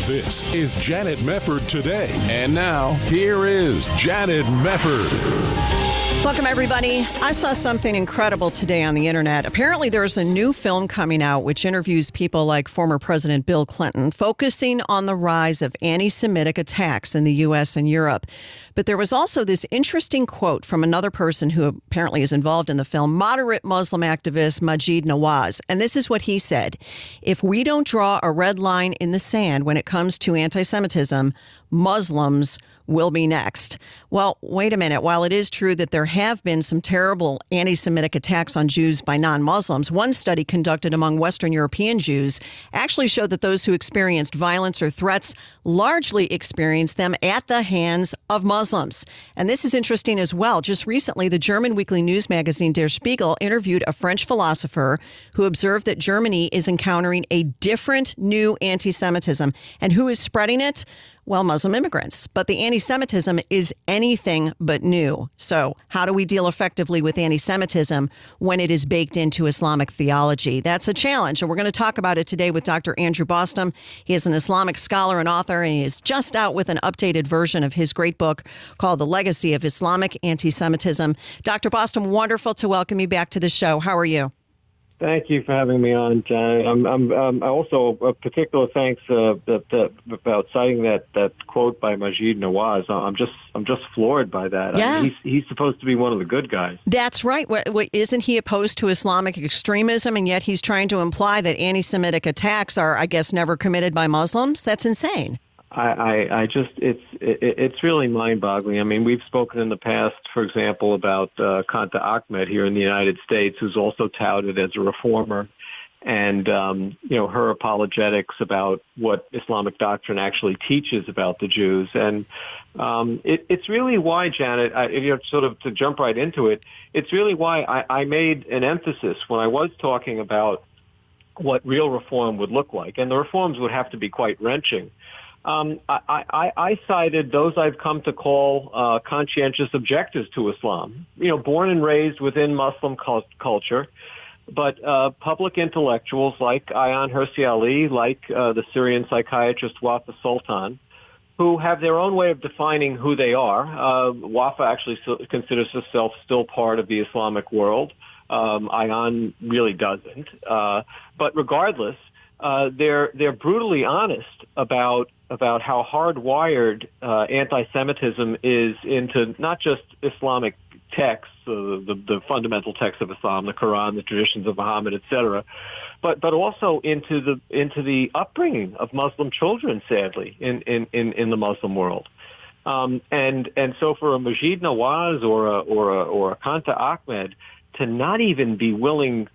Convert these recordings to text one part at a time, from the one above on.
This is Janet Mefford Today. And now, here is Janet Mefford. Welcome, everybody. I saw something incredible today on the internet. Apparently, there's a new film coming out which interviews people like former President Bill Clinton, focusing on the rise of anti-Semitic attacks in the U.S. and Europe. But there was also this interesting quote from another person who apparently is involved in the film, moderate Muslim activist Maajid Nawaz. And this is what he said: "If we don't draw a red line in the sand when it comes to anti-Semitism, Muslims will be next." Well, wait a minute. While it is true that there have been some terrible anti-Semitic attacks on Jews by non-Muslims, one study conducted among Western European Jews actually showed that those who experienced violence or threats largely experienced them at the hands of Muslims. And this is interesting as well. Just recently, the German weekly news magazine Der Spiegel interviewed a French philosopher who observed that Germany is encountering a different new anti-Semitism. And who is spreading it? Well, Muslim immigrants. But the anti-Semitism is anything but new. So how do we deal effectively with anti-Semitism when it is baked into Islamic theology? That's a challenge, and we're going to talk about it today with Dr. Andrew Bostom. He is an Islamic scholar and author, and he is just out with an updated version of his great book called The Legacy of Islamic Anti-Semitism. Dr. Bostom, wonderful to welcome you back to the show. How are you? Thank you for having me on, Janet. I'm also a particular thanks about citing that quote by Maajid Nawaz. I'm just floored by that. Yeah. I mean, he's supposed to be one of the good guys. That's right. Isn't he opposed to Islamic extremism, and yet he's trying to imply that anti-Semitic attacks are, I guess, never committed by Muslims? That's insane. It's really mind-boggling. I mean, we've spoken in the past, for example, about Kanta Ahmed here in the United States, who's also touted as a reformer, and her apologetics about what Islamic doctrine actually teaches about the Jews. And it's really why, Janet, sort of to jump right into it, it's really why I made an emphasis when I was talking about what real reform would look like, and the reforms would have to be quite wrenching. I cited those I've come to call conscientious objectors to Islam, born and raised within Muslim culture, but public intellectuals like Ayaan Hirsi Ali, like the Syrian psychiatrist Wafa Sultan, who have their own way of defining who they are. Wafa actually considers herself still part of the Islamic world. Ayaan really doesn't. But regardless, they're brutally honest about how hardwired anti-Semitism is into not just Islamic texts, the fundamental texts of Islam, the Quran, the traditions of Muhammad, etc., but also into the upbringing of Muslim children, sadly, in the Muslim world. And so for a Maajid Nawaz or a Kanta Ahmed to not even be willing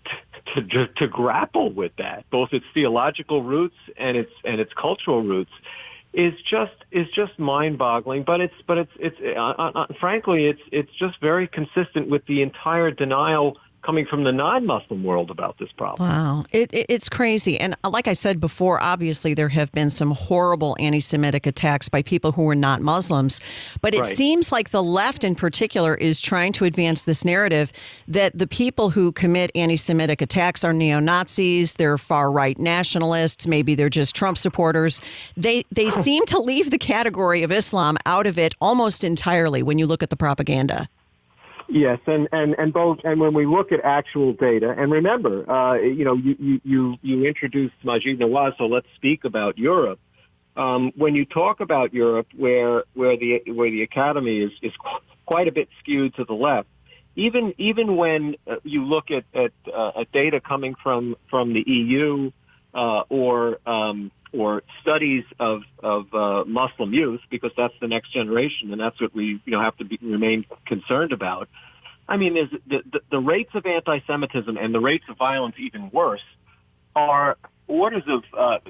to grapple with that, both its theological roots and its cultural roots, is just mind-boggling. But it's frankly it's just very consistent with the entire denial coming from the non-Muslim world about this problem. Wow. It's crazy. And like I said before, obviously there have been some horrible anti-Semitic attacks by people who were not Muslims. But it seems like the left in particular is trying to advance this narrative that the people who commit anti-Semitic attacks are neo-Nazis, they're far-right nationalists, maybe they're just Trump supporters. They seem to leave the category of Islam out of it almost entirely when you look at the propaganda. Yes, and when we look at actual data, and remember, you introduced Maajid Nawaz, so let's speak about Europe. When you talk about Europe, where the academy is quite a bit skewed to the left, even when you look at data coming from the EU or studies of Muslim youth, because that's the next generation, and that's what we have to remain concerned about. I mean, the rates of anti-Semitism and the rates of violence, even worse, are orders of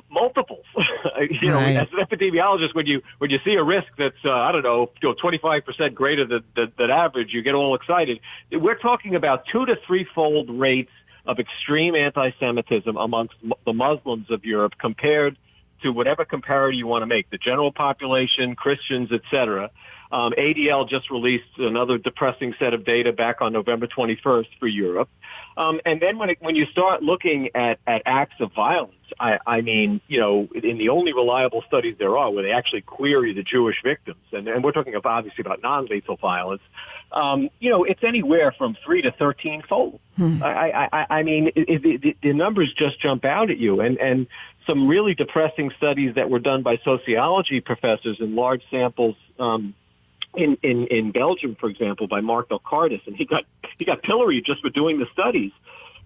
multiples. As an epidemiologist, when you see a risk that's 25% greater than average, you get all excited. We're talking about 2 to 3-fold rates of extreme anti-Semitism amongst the Muslims of Europe compared to whatever comparator you want to make, the general population, Christians, etc. ADL just released another depressing set of data back on November 21st for Europe. And then when you start looking at acts of violence, I mean, in the only reliable studies there are where they actually query the Jewish victims, and we're talking obviously about non-lethal violence, it's anywhere from 3 to 13-fold. I mean, the numbers just jump out at you, and some really depressing studies that were done by sociology professors in large samples in Belgium, for example, by Mark Belcardis, and he got pilloried just for doing the studies.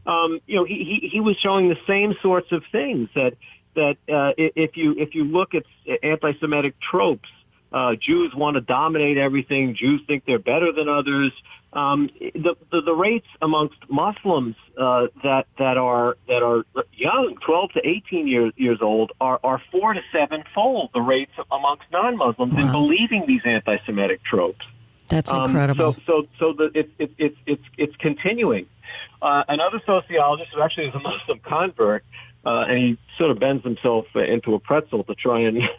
He was showing the same sorts of things that if you look at anti-Semitic tropes, Jews want to dominate everything. Jews think they're better than others. The rates amongst Muslims that are young, 12 to 18 years old, are 4 to 7-fold the rates amongst non-Muslims in believing these anti-Semitic tropes. That's incredible. So it's continuing. Another sociologist who actually is a Muslim convert, and he sort of bends himself into a pretzel to try and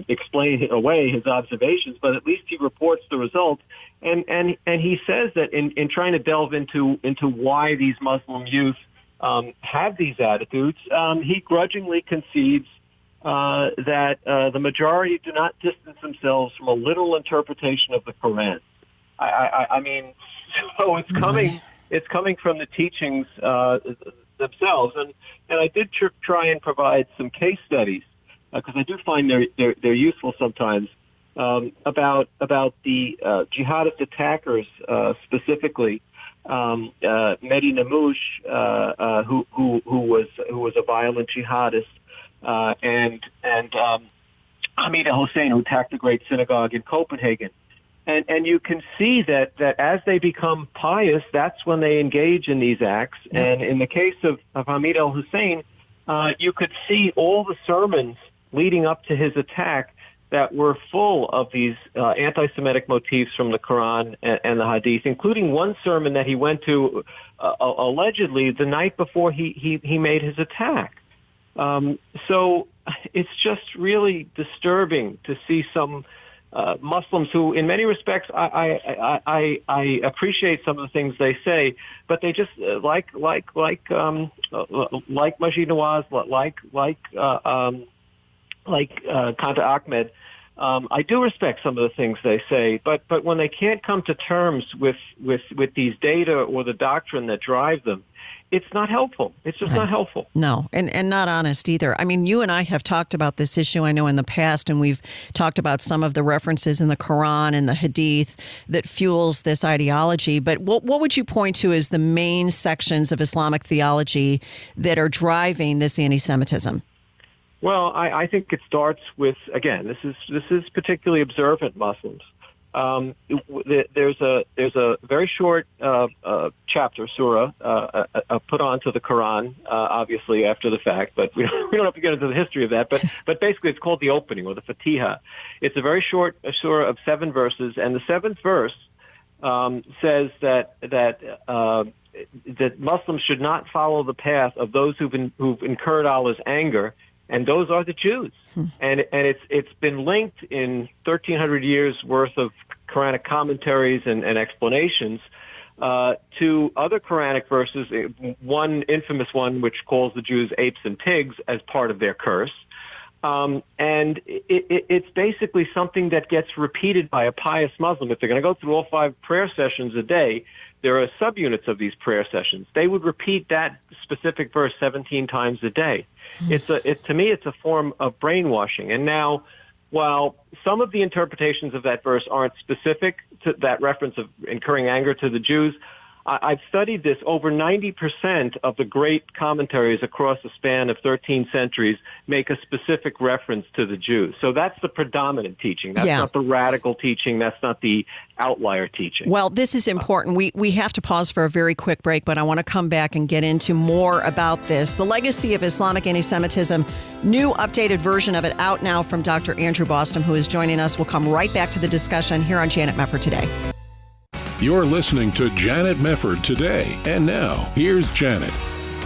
explain away his observations, but at least he reports the results. And he says that in trying to delve into why these Muslim youth have these attitudes, he grudgingly concedes that the majority do not distance themselves from a literal interpretation of the Quran. I mean, so it's coming. It's coming from the teachings themselves, and I did try and provide some case studies because I do find they're useful sometimes about the jihadist attackers, specifically Mehdi Namouche, who was a violent jihadist, and Hamid al-Hussein, who attacked the Great Synagogue in Copenhagen. And you can see that as they become pious, that's when they engage in these acts. And in the case of Hamid al-Hussein, you could see all the sermons leading up to his attack that were full of these anti-Semitic motifs from the Quran and the Hadith, including one sermon that he went to allegedly the night before he made his attack. So it's just really disturbing to see some Muslims who, in many respects, I appreciate some of the things they say, but they just like Majid Nawaz, like Kanta Ahmed. I do respect some of the things they say, but when they can't come to terms with these data or the doctrine that drive them, it's not helpful. It's just not helpful. No, and not honest either. I mean, you and I have talked about this issue, I know, in the past, and we've talked about some of the references in the Quran and the Hadith that fuels this ideology. But what would you point to as the main sections of Islamic theology that are driving this anti-Semitism? Well, I think it starts with, again, this is particularly observant Muslims. There's a very short chapter, surah, put onto the Quran, obviously after the fact, but we don't have to get into the history of that. But basically, it's called the opening or the Fatiha. It's a very short surah of 7 verses, and the 7th verse says that Muslims should not follow the path of those who've incurred Allah's anger. And those are the Jews. And it's been linked in 1,300 years worth of Quranic commentaries and explanations to other Quranic verses, one infamous one which calls the Jews apes and pigs as part of their curse. And it's basically something that gets repeated by a pious Muslim. If they're going to go through all 5 prayer sessions a day, there are subunits of these prayer sessions. They would repeat that specific verse 17 times a day. To me, it's a form of brainwashing. And now, while some of the interpretations of that verse aren't specific to that reference of incurring anger to the Jews, I've studied this. Over 90% of the great commentaries across the span of 13 centuries make a specific reference to the Jews. So that's the predominant teaching. That's not the radical teaching. That's not the outlier teaching. Well, this is important. We have to pause for a very quick break, but I want to come back and get into more about this. The Legacy of Islamic Anti-Semitism, new updated version of it out now from Dr. Andrew Bostom, who is joining us. We'll come right back to the discussion here on Janet Mefford Today. You're listening to Janet Mefford Today. And now, here's Janet.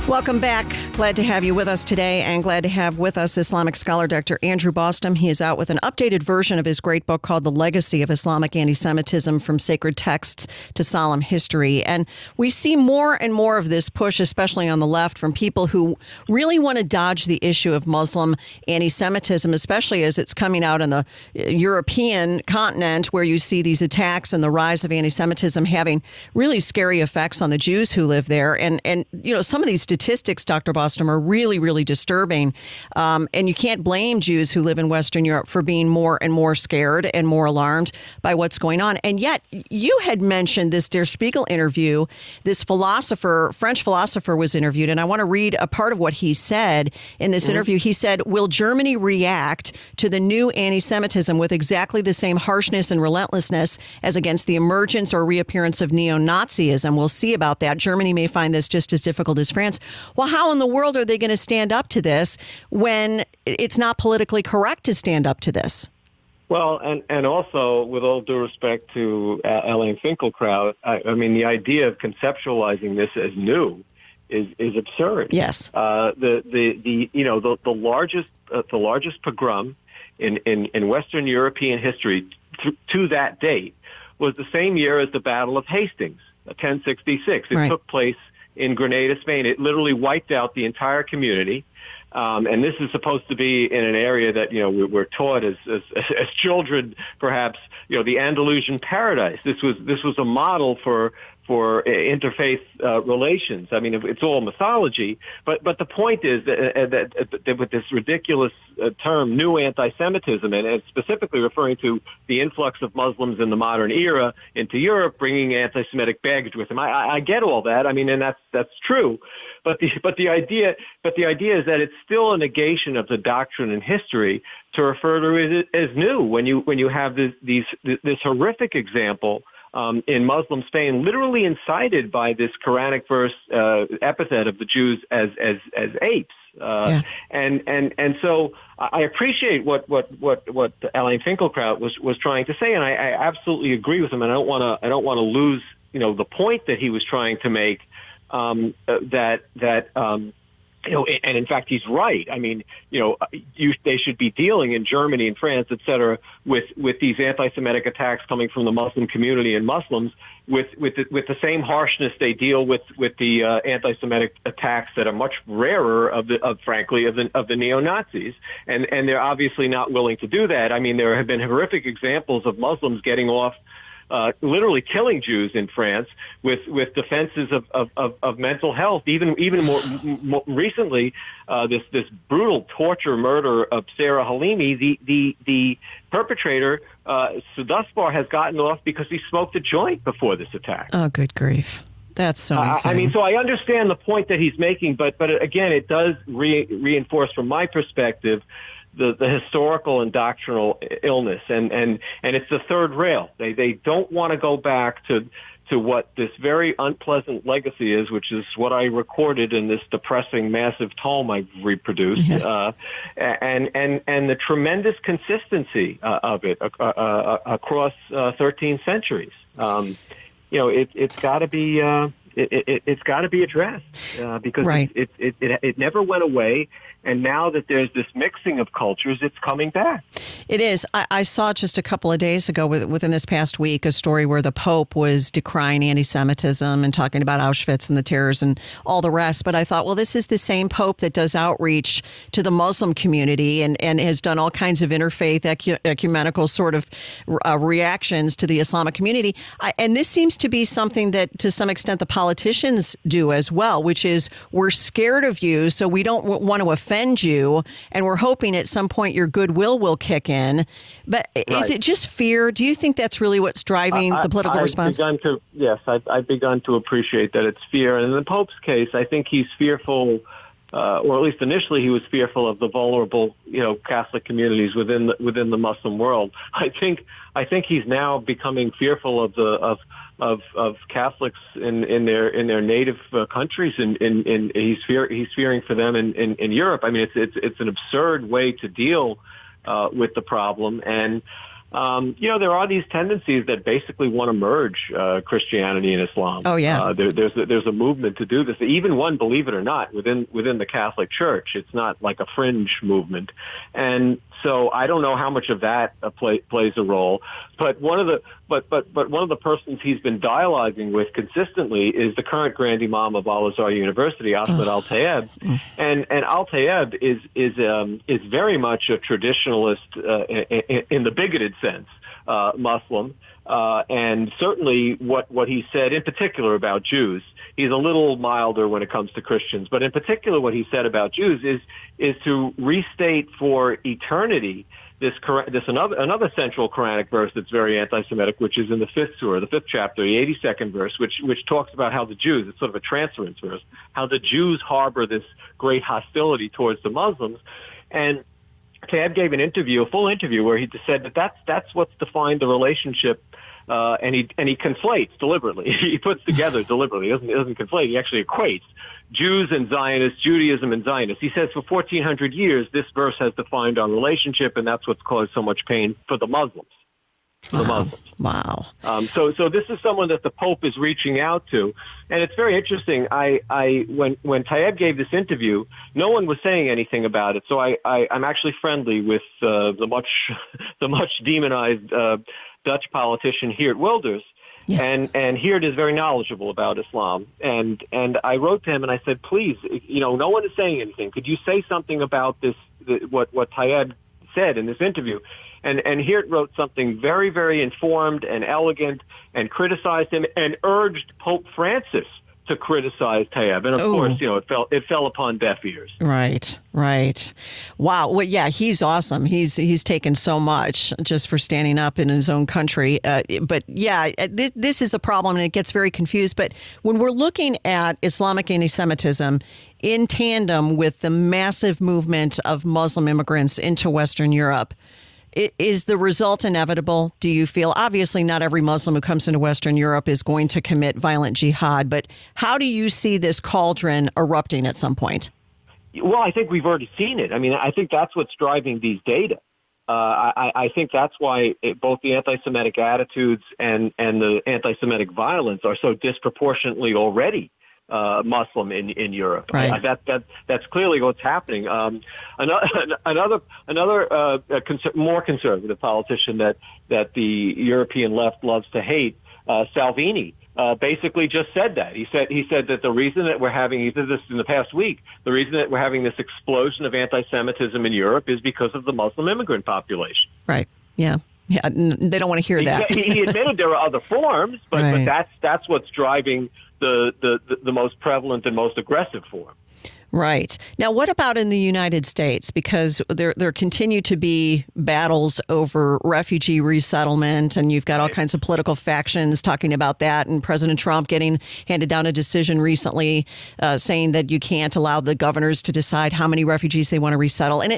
Welcome back. Glad to have you with us today, and glad to have with us Islamic scholar Dr. Andrew Bostom. He is out with an updated version of his great book called The Legacy of Islamic Anti-Semitism, From Sacred Texts to Solemn History. And we see more and more of this push, especially on the left, from people who really want to dodge the issue of Muslim anti-Semitism, especially as it's coming out on the European continent, where you see these attacks and the rise of anti-Semitism having really scary effects on the Jews who live there. And you know, some of these statistics, Dr. Bostom, are really, really disturbing. And you can't blame Jews who live in Western Europe for being more and more scared and more alarmed by what's going on. And yet, you had mentioned this Der Spiegel interview. This philosopher, French philosopher, was interviewed, and I want to read a part of what he said in this interview. He said, "Will Germany react to the new anti-Semitism with exactly the same harshness and relentlessness as against the emergence or reappearance of neo-Nazism? We'll see about that. Germany may find this just as difficult as France." Well, how in the world are they going to stand up to this when it's not politically correct to stand up to this? Well, and also, with all due respect to Elaine Finkielkraut, I mean, the idea of conceptualizing this as new is absurd. Yes. The largest pogrom in Western European history to that date was the same year as the Battle of Hastings, 1066. It took place in Grenada, Spain. It literally wiped out the entire community. And this is supposed to be in an area that, you know, we're taught as children, perhaps, you know, the Andalusian paradise. This was a model for interfaith relations. I mean, it's all mythology, but the point is that with this ridiculous term, new anti-Semitism, and specifically referring to the influx of Muslims in the modern era into Europe, bringing anti-Semitic baggage with them. I get all that. I mean, and that's true. But the idea is that it's still a negation of the doctrine and history to refer to it as new when you have this horrific example in Muslim Spain, literally incited by this Quranic verse epithet of the Jews as apes. And so I appreciate what Elaine Finkielkraut was trying to say, and I absolutely agree with him. And I don't want to lose, you know, the point that he was trying to make. You know, and in fact, he's right. I mean, you know, they should be dealing in Germany and France, et cetera, with these anti-Semitic attacks coming from the Muslim community and Muslims with the same harshness they deal with the anti-Semitic attacks that are much rarer of the neo-Nazis, and they're obviously not willing to do that. I mean, there have been horrific examples of Muslims getting off. Literally killing Jews in France with defenses of mental health. Even more recently, this brutal torture murder of Sarah Halimi, the perpetrator, so thus far has gotten off because he smoked a joint before this attack. Oh, good grief. That's so insane. I mean, so I understand the point that he's making, but again, it does reinforce from my perspective the historical and doctrinal illness, and it's the third rail. They don't want to go back to what this very unpleasant legacy is, which is what I recorded in this depressing, massive tome I've reproduced, yes. And the tremendous consistency of it across 13 centuries. You know, it's got to be. It's got to be addressed because right. it never went away, and now that there's this mixing of cultures, it's coming back. It is. I saw just a couple of days ago, within this past week, a story where the Pope was decrying anti-Semitism and talking about Auschwitz and the terrors and all the rest. But I thought, well, this is the same Pope that does outreach to the Muslim community and has done all kinds of interfaith ecumenical sort of reactions to the Islamic community. And this seems to be something that, to some extent, the politicians do as well, which is we're scared of you, so we don't want to offend you, and we're hoping at some point your goodwill will kick in. But is it just fear? Do you think that's really what's driving the political response? I've begun to appreciate that it's fear. And in the Pope's case, I think he's fearful, or at least initially he was fearful of the vulnerable, you know, Catholic communities within the Muslim world. I think he's now becoming fearful of Catholics in their native countries, and he's fearing for them in Europe. I mean, it's an absurd way to deal with the problem, and There are these tendencies that basically want to merge Christianity and Islam. Oh, yeah. There's a movement to do this. Even one, believe it or not, within the Catholic Church. It's not like a fringe movement. And so I don't know how much of that plays a role. But one of the persons he's been dialoguing with consistently is the current Grand Imam of Al-Azhar University, Ahmed Al-Tayeb. And Al-Tayeb is very much a traditionalist in the bigoted sense, Muslim. And certainly what he said in particular about Jews, he's a little milder when it comes to Christians, but in particular what he said about Jews is to restate for eternity another central Quranic verse that's very anti-Semitic, which is in the fifth surah, the 5th chapter, the 82nd verse, which talks about how the Jews, it's sort of a transference verse, how the Jews harbor this great hostility towards the Muslims. And Taib gave a full interview, where he said that's what's defined the relationship, and he conflates deliberately. He puts together deliberately. He doesn't conflate. He actually equates Jews and Zionists, Judaism and Zionists. He says for 1,400 years, this verse has defined our relationship, and that's what's caused so much pain for the Muslims. Wow. So this is someone that the Pope is reaching out to, and it's very interesting. When Taib gave this interview, no one was saying anything about it. So I'm actually friendly with the much demonized Dutch politician Geert Wilders. Yes. And Geert is very knowledgeable about Islam. And I wrote to him and I said, please, no one is saying anything. Could you say something about this? What Taib said in this interview? And Geert wrote something very, very informed and elegant, and criticized him and urged Pope Francis to criticize Taib. And of course, it fell upon deaf ears. Right. Wow. Well, yeah, he's awesome. He's taken so much just for standing up in his own country. But yeah, this is the problem, and it gets very confused. But when we're looking at Islamic anti-Semitism in tandem with the massive movement of Muslim immigrants into Western Europe, is the result inevitable, do you feel? Obviously, not every Muslim who comes into Western Europe is going to commit violent jihad, but how do you see this cauldron erupting at some point? Well, I think we've already seen it. I mean, I think that's what's driving these data. I think that's why both the anti-Semitic attitudes and the anti-Semitic violence are so disproportionately already Muslim in Europe. Right. That's clearly what's happening. Another more conservative politician that the European left loves to hate, Salvini, basically just said that. He said that the reason that we're having, he did this in the past week, the reason that we're having this explosion of anti-Semitism in Europe is because of the Muslim immigrant population. Right. Yeah. Yeah. They don't want to hear that. He admitted there are other forms, but that's what's driving the most prevalent and most aggressive form. Right. Now, what about in the United States? Because there continue to be battles over refugee resettlement, and you've got all kinds of political factions talking about that, and President Trump getting handed down a decision recently saying that you can't allow the governors to decide how many refugees they want to resettle. And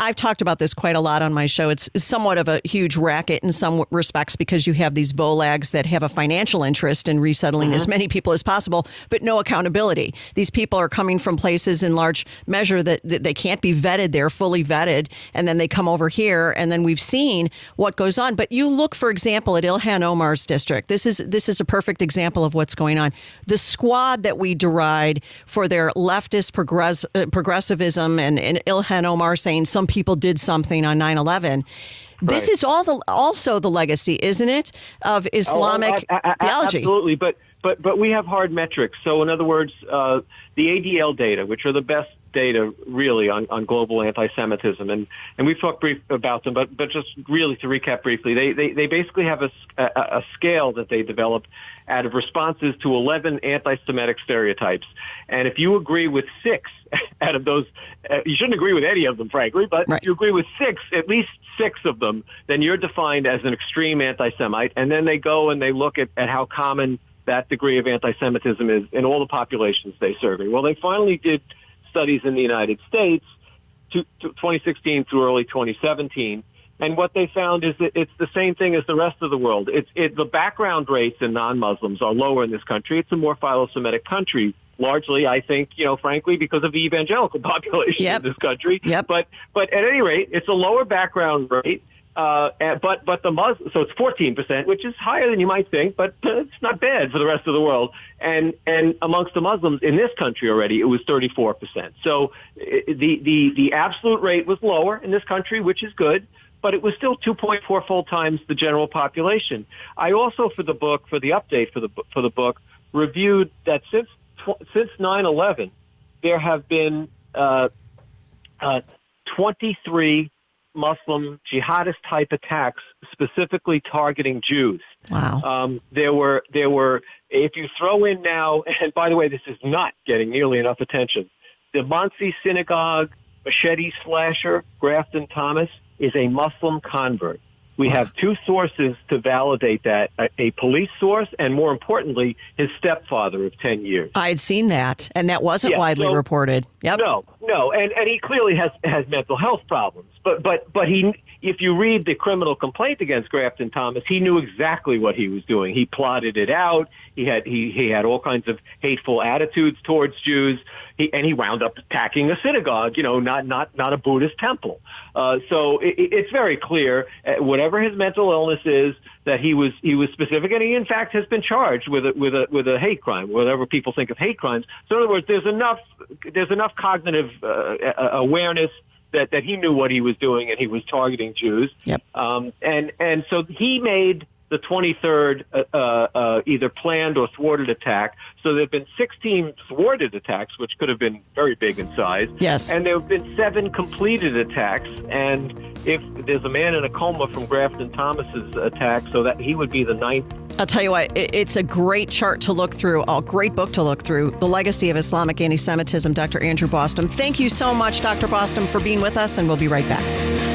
I've talked about this quite a lot on my show. It's somewhat of a huge racket in some respects because you have these VOLAGs that have a financial interest in resettling as many people as possible, but no accountability. These people are coming from places in large measure that they can't be vetted. They're fully vetted, and then they come over here, and then we've seen what goes on. But you look, for example, at Ilhan Omar's district. This is a perfect example of what's going on. The squad that we deride for their leftist progressivism and Ilhan Omar saying some people did something on 9/11. This is also the legacy, isn't it, of Islamic theology? Absolutely, but we have hard metrics. So in other words, the ADL data, which are the best data really on global anti-Semitism, and we've talked brief about them, but just really to recap briefly, they basically have a scale that they developed out of responses to 11 anti-Semitic stereotypes. And if you agree with 6 out of those, you shouldn't agree with any of them, frankly, but if you agree with 6, at least 6 of them, then you're defined as an extreme anti-Semite. And then they go and they look at how common that degree of anti-Semitism is in all the populations they survey. Well, they finally did studies in the United States, 2016 through early 2017, and what they found is that it's the same thing as the rest of the world. The background rates in non-Muslims are lower in this country. It's a more philo-Semitic country, largely, I think, frankly, because of the evangelical population in this country. But at any rate, it's a lower background rate. But the Muslims, so it's 14%, which is higher than you might think, but it's not bad for the rest of the world. And amongst the Muslims in this country already, it was 34%. So the absolute rate was lower in this country, which is good, but it was still 2.4 full times the general population. I also, for the update for the book, reviewed that since 9/11, there have been 23 Muslim jihadist type attacks specifically targeting Jews. Wow. There were, if you throw in now, and by the way, this is not getting nearly enough attention, the Monsey Synagogue machete slasher, Grafton Thomas, is a Muslim convert. We have two sources to validate that, a police source and, more importantly, his stepfather of 10 years. I had seen that, and that wasn't widely reported. Yep. No, and he clearly has mental health problems. But he, if you read the criminal complaint against Grafton Thomas, he knew exactly what he was doing. He plotted it out. He had all kinds of hateful attitudes towards Jews. He wound up attacking a synagogue, not a Buddhist temple. So it's very clear, whatever his mental illness is, that he was specific, and he in fact has been charged with a hate crime, whatever people think of hate crimes. So in other words, there's enough cognitive awareness that he knew what he was doing, and he was targeting Jews. Yep. And so he made the 23rd either planned or thwarted attack. So there have been 16 thwarted attacks, which could have been very big in size. Yes. And there have been 7 completed attacks. And if there's a man in a coma from Grafton Thomas's attack, so that he would be the 9th. I'll tell you what, it's a great chart to look through, a great book to look through, The Legacy of Islamic Anti-Semitism, Dr. Andrew Bostom. Thank you so much, Dr. Bostom, for being with us, and we'll be right back.